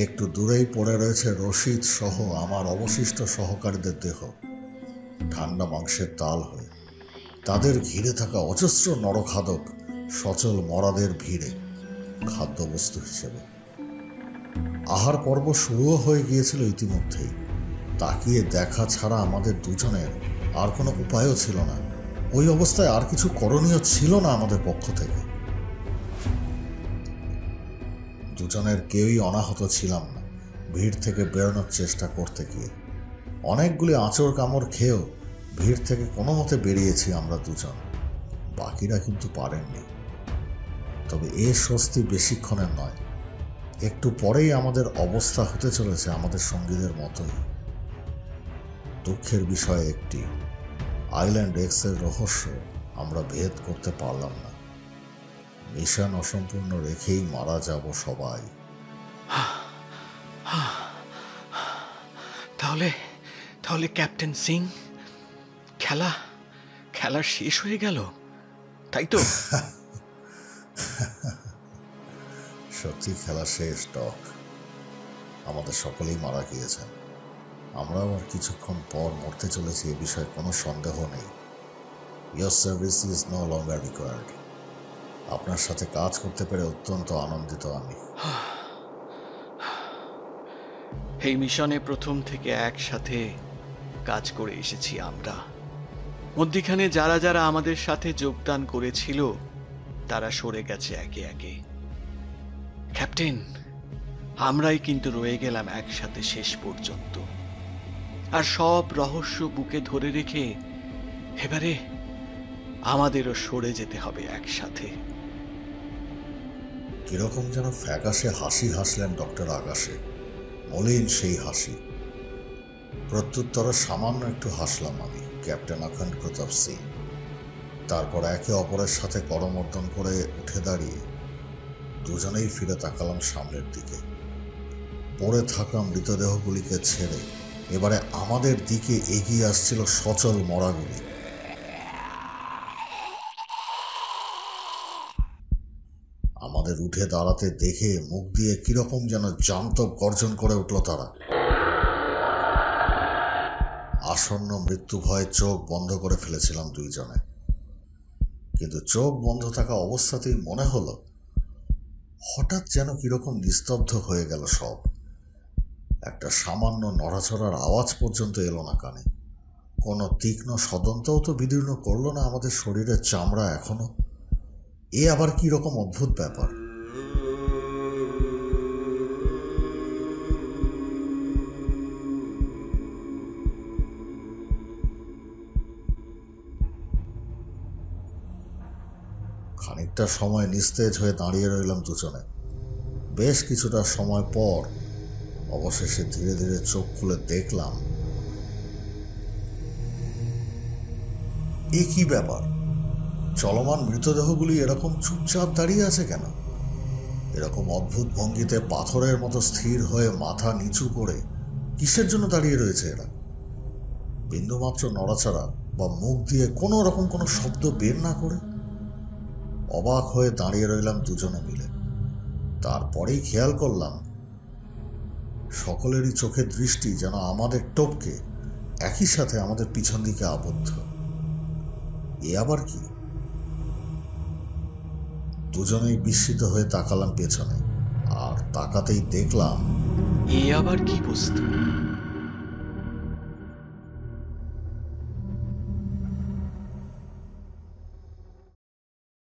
একটু দূরেই পড়ে রয়েছে রশিদ সহ আমার অবশিষ্ট সহকারীদের দেহ, ঠান্ডা মাংসের তাল হয়ে। তাদের ঘিরে থাকা অজস্র নরখাদক সচল মরাদের ভিড়ে খাদ্যবস্তু হিসেবে। আহার পর্ব শুরুও হয়ে গিয়েছিল ইতিমধ্যেই। তাকিয়ে দেখা ছাড়া আমাদের দুজনের আর কোনো উপায়ও ছিল না। ওই অবস্থায় আর কিছু করণীয় ছিল না আমাদের পক্ষ থেকে। দুজনের কেউই অনাহত ছিলাম না ভিড় থেকে বেরোনোর চেষ্টা করতে গিয়ে। অনেকগুলি আঁচড় কামড় খেয়েও ভিড় থেকে কোনো মতে বেরিয়েছি আমরা দুজন, বাকিরা কিন্তু পারেননি। তবে এ স্বস্তি বেশিক্ষণের নয়। একটু পরেই আমাদের অবস্থা হতে চলেছে আমাদের সঙ্গীদের মতোই। দুঃখের বিষয় একটি, আইল্যান্ড এক্সের রহস্য আমরা ভেদ করতে পারলাম না। মিশন অসম্পূর্ণ রেখেই মারা যাব সবাই।
তাহলে ক্যাপ্টেন সিং, খেলা শেষ হয়ে গেল, তাই তো?
সত্যি খেলা শেষ, ডক। আমাদের সকলেই মারা গিয়েছেন। আমরাও আর কিছুক্ষণ পর মরতে চলেছি, এ বিষয়ে কোনো সন্দেহ নেই। Your service is no longer required. আপনার সাথে কাজ করতে পেরে অত্যন্ত আনন্দিত আমি।
এই মিশনে প্রথম থেকে একসাথে কাজ করে এসেছি আমরা। মধ্যিখানে যারা যারা আমাদের সাথে যোগদান করেছিল তারা সরে গেছে একে একে। ক্যাপ্টেন, আমরাই কিন্তু রয়ে গেলাম একসাথে শেষ পর্যন্ত। আর সব রহস্য বুকে ধরে রেখে এবারে আমাদেরও সরে যেতে হবে একসাথে।
কিরকম যেন ফ্যাকাশে হাসি হাসলেন ডক্টর আকাশে, মলিন সেই হাসি। প্রত্যুত্তরে সামান্য একটু হাসলাম আমি, ক্যাপ্টেন অখণ্ড প্রতাপ সিং। তারপর একে অপরের সাথে করমর্দন করে উঠে দাঁড়িয়ে দুজনেই ফিরে তাকালাম সামনের দিকে। পড়ে থাকা মৃতদেহগুলিকে ছেড়ে এবারে আমাদের দিকে এগিয়ে আসছিল সচল মরাগুলি। আমাদের উঠে দাঁড়াতে দেখে মুখ দিয়ে কিরকম যেন জান্তব গর্জন করে উঠল তারা। আসন্ন মৃত্যু ভয়ে চোখ বন্ধ করে ফেলেছিলাম দুইজনে, কিন্তু চোখ বন্ধ থাকা অবস্থাতেই মনে হলো হঠাৎ যেন কিরকম নিস্তব্ধ হয়ে গেল সব। একটা সামান্য নড়াচড়ার আওয়াজ পর্যন্ত এলো না কানে। কোনো তীক্ষ্ণ সদন্তও তো বিদীর্ণ করলো না আমাদের শরীরের চামড়া এখনো। এ আবার কি রকম অদ্ভুত ব্যাপার। খানিকটা সময় নিস্তেজ হয়ে দাঁড়িয়ে রইলাম দুজনে। বেশ কিছুটা সময় পর অবশেষে ধীরে ধীরে চোখ খুলে দেখলাম, এ কি ব্যাপার? চলমান মৃতদেহগুলি এরকম চুপচাপ দাঁড়িয়ে আছে কেন? এরকম অদ্ভুত ভঙ্গিতে পাথরের মতো স্থির হয়ে মাথা নিচু করে কিসের জন্য দাঁড়িয়ে রয়েছে এরা? বিন্দুমাত্র নড়াচড়া বা মুখ দিয়ে কোনো রকম কোনো শব্দ বের না করে অবাক হয়ে দাঁড়িয়ে রইলাম দুজনে মিলে। তারপরেই খেয়াল করলাম সকলেরই চোখের দৃষ্টি যেন আমাদের টপকে একই সাথে আমাদের পিছন দিকে আবদ্ধ। এ আবার কি? দুজনেই বিস্মিত হয়ে তাকালাম পেছনে, আর তাকাতেই দেখলাম
এ আবার কি বস্তু?